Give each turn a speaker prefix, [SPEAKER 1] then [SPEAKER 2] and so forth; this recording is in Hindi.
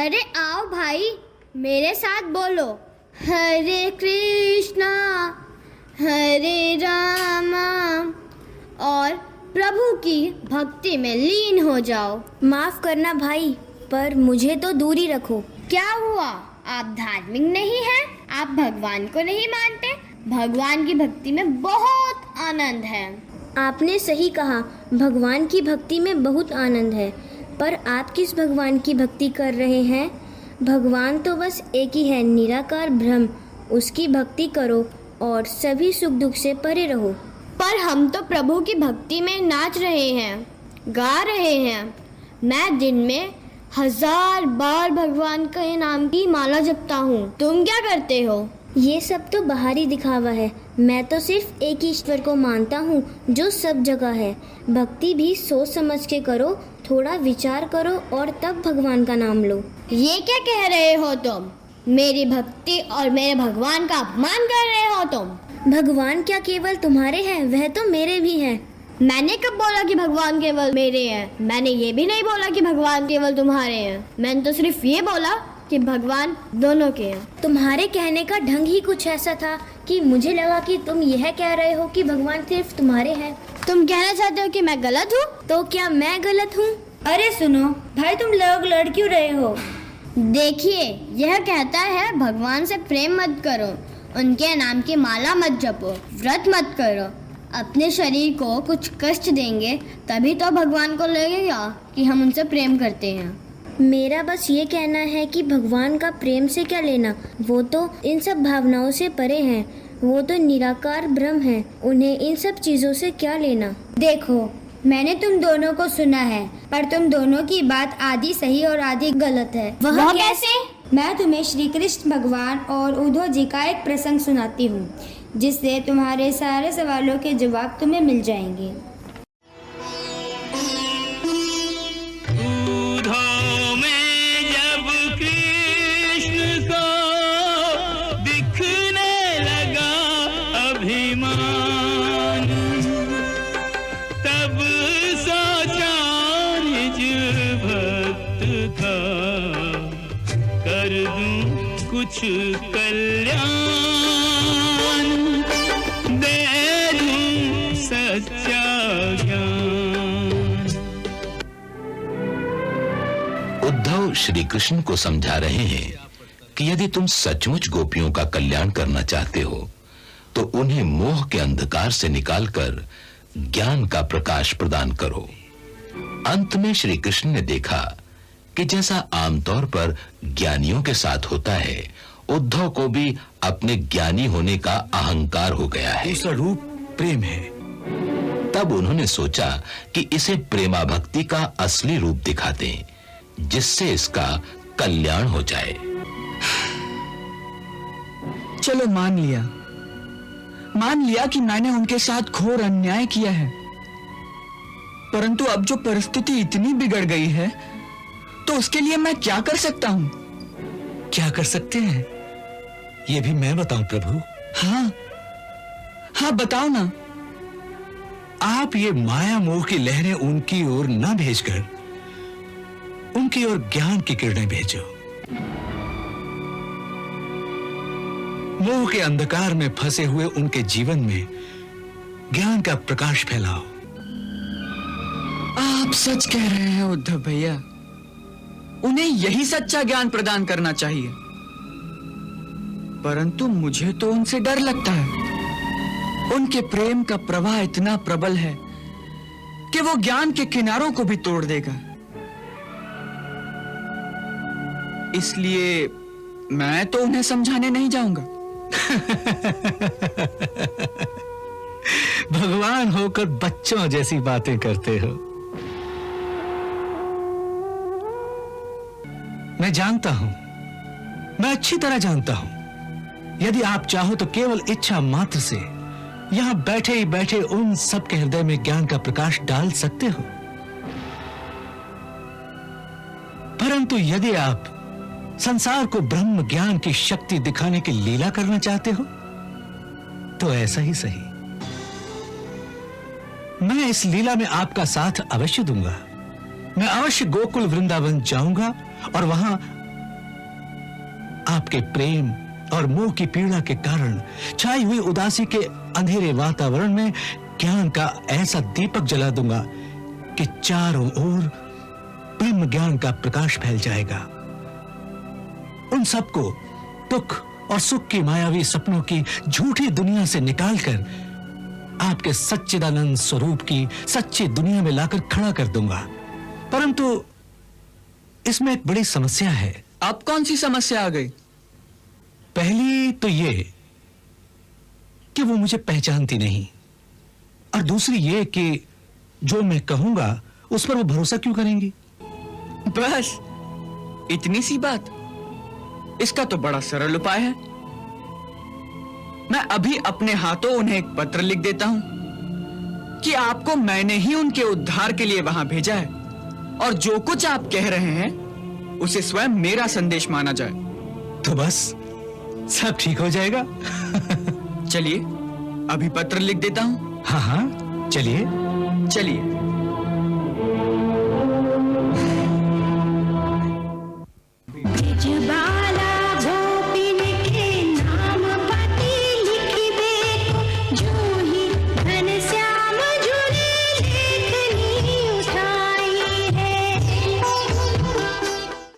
[SPEAKER 1] अरे आओ भाई, मेरे साथ बोलो, हरे कृष्णा हरे रामा, और प्रभु की भक्ति में लीन हो जाओ।
[SPEAKER 2] माफ करना भाई, पर मुझे तो दूरी रखो।
[SPEAKER 1] क्या हुआ, आप धार्मिक नहीं हैं? आप भगवान को नहीं मानते? भगवान की भक्ति में बहुत आनंद है।
[SPEAKER 2] आपने सही कहा, भगवान की भक्ति में बहुत आनंद है, पर आप किस भगवान की भक्ति कर रहे हैं? भगवान तो बस एक ही है, निराकार ब्रह्म। उसकी भक्ति करो और सभी सुख दुख से परे रहो।
[SPEAKER 1] पर हम तो प्रभु की भक्ति में नाच रहे हैं, गा रहे हैं। मैं दिन में 1000 बार भगवान के नाम की माला जपता हूँ। तुम क्या करते हो?
[SPEAKER 2] ये सब तो बाहरी दिखावा है। मैं तो सिर्फ एक ईश्वर को मानता हूँ जो सब जगह है। भक्ति भी सोच समझ के करो, थोड़ा विचार करो और तब भगवान का नाम लो।
[SPEAKER 1] ये क्या कह रहे हो तुम? मेरी भक्ति और मेरे भगवान का अपमान कर रहे हो तुम।
[SPEAKER 2] भगवान क्या केवल तुम्हारे हैं, वह तो मेरे भी हैं।
[SPEAKER 1] मैंने कब बोला कि भगवान केवल मेरे हैं? मैंने ये भी नहीं बोला कि भगवान केवल तुम्हारे हैं। मैंने तो सिर्फ ये बोला कि भगवान दोनों के हैं।
[SPEAKER 2] तुम्हारे कहने का ढंग ही कुछ ऐसा था कि मुझे लगा कि तुम यह कह रहे हो कि भगवान सिर्फ तुम्हारे हैं।
[SPEAKER 1] तुम कहना चाहते हो कि मैं गलत हूँ?
[SPEAKER 2] तो क्या मैं गलत हूँ?
[SPEAKER 3] अरे सुनो भाई, तुम लोग लड़ क्यों रहे हो?
[SPEAKER 1] देखिए, यह कहता है भगवान से प्रेम मत करो, उनके नाम की माला मत जपो, व्रत मत करो। अपने शरीर को कुछ कष्ट देंगे तभी तो भगवान को लगेगा कि हम उनसे प्रेम करते हैं।
[SPEAKER 2] मेरा बस ये कहना है कि भगवान का प्रेम से क्या लेना, वो तो इन सब भावनाओं से परे हैं। वो तो निराकार ब्रह्म है, उन्हें इन सब चीजों से क्या लेना।
[SPEAKER 3] देखो, मैंने तुम दोनों को सुना है, पर तुम दोनों की बात आधी सही और आधी गलत है।
[SPEAKER 1] वह कैसे?
[SPEAKER 3] मैं तुम्हें श्री कृष्ण भगवान और उद्धव जी का एक प्रसंग सुनाती हूँ, जिससे तुम्हारे सारे सवालों के जवाब तुम्हें मिल जाएंगे।
[SPEAKER 4] कुछ कल्याण दे दूं सच्चा ज्ञान।
[SPEAKER 5] उद्धव श्री कृष्ण को समझा रहे हैं कि यदि तुम सचमुच गोपियों का कल्याण करना चाहते हो तो उन्हें मोह के अंधकार से निकालकर ज्ञान का प्रकाश प्रदान करो। अंत में श्री कृष्ण ने देखा कि जैसा आमतौर पर ज्ञानियों के साथ होता है, उद्धव को भी अपने ज्ञानी होने का अहंकार हो गया है।
[SPEAKER 6] दूसरा रूप प्रेम है।
[SPEAKER 5] तब उन्होंने सोचा कि इसे प्रेमा भक्ति का असली रूप दिखा दें, जिससे इसका कल्याण हो जाए।
[SPEAKER 6] चलो मान लिया कि मैंने उनके साथ घोर अन्याय किया है, परंतु अब जो परिस्थिति इतनी बिगड़ गई है तो उसके लिए मैं क्या कर सकता हूं?
[SPEAKER 7] क्या कर सकते हैं, ये भी मैं बताऊं प्रभु?
[SPEAKER 6] हाँ बताओ ना।
[SPEAKER 7] आप ये माया मोह की लहरें उनकी ओर न भेजकर उनकी ओर ज्ञान की किरणें भेजो। मोह के अंधकार में फंसे हुए उनके जीवन में ज्ञान का प्रकाश फैलाओ।
[SPEAKER 6] आप सच कह रहे हैं उद्धव भैया, उन्हें यही सच्चा ज्ञान प्रदान करना चाहिए, परंतु मुझे तो उनसे डर लगता है। उनके प्रेम का प्रवाह इतना प्रबल है कि वो ज्ञान के किनारों को भी तोड़ देगा। इसलिए मैं तो उन्हें समझाने नहीं जाऊंगा।
[SPEAKER 7] भगवान होकर बच्चों जैसी बातें करते हो। मैं जानता हूं, मैं अच्छी तरह जानता हूं, यदि आप चाहो तो केवल इच्छा मात्र से यहां बैठे ही बैठे उन सब के हृदय में ज्ञान का प्रकाश डाल सकते हो। परंतु यदि आप संसार को ब्रह्म ज्ञान की शक्ति दिखाने की लीला करना चाहते हो तो ऐसा ही सही, मैं इस लीला में आपका साथ अवश्य दूंगा। मैं अवश्य गोकुल वृंदावन जाऊंगा और वहां आपके प्रेम और मोह की पीड़ा के कारण छाई हुई उदासी के अंधेरे वातावरण में ज्ञान का ऐसा दीपक जला दूंगा कि चारों ओर ब्रह्म ज्ञान का प्रकाश फैल जाएगा। उन सबको दुख और सुख की मायावी सपनों की झूठी दुनिया से निकालकर आपके सच्चिदानंद स्वरूप की सच्ची दुनिया में लाकर खड़ा कर दूंगा। परंतु इसमें एक बड़ी समस्या है।
[SPEAKER 6] अब कौन सी समस्या आ गई?
[SPEAKER 7] पहली तो ये कि वो मुझे पहचानती नहीं, और दूसरी ये कि जो मैं कहूंगा उस पर वो भरोसा क्यों करेंगी।
[SPEAKER 6] बस इतनी सी बात? इसका तो बड़ा सरल उपाय है। मैं अभी अपने हाथों उन्हें एक पत्र लिख देता हूं कि आपको मैंने ही उनके उद्धार के लिए वहां भेजा है, और जो कुछ आप कह रहे हैं उसे स्वयं मेरा संदेश माना जाए।
[SPEAKER 7] तो बस सब ठीक हो जाएगा।
[SPEAKER 6] चलिए अभी पत्र लिख देता हूं।
[SPEAKER 7] हाँ हाँ, चलिए।
[SPEAKER 6] चलिए।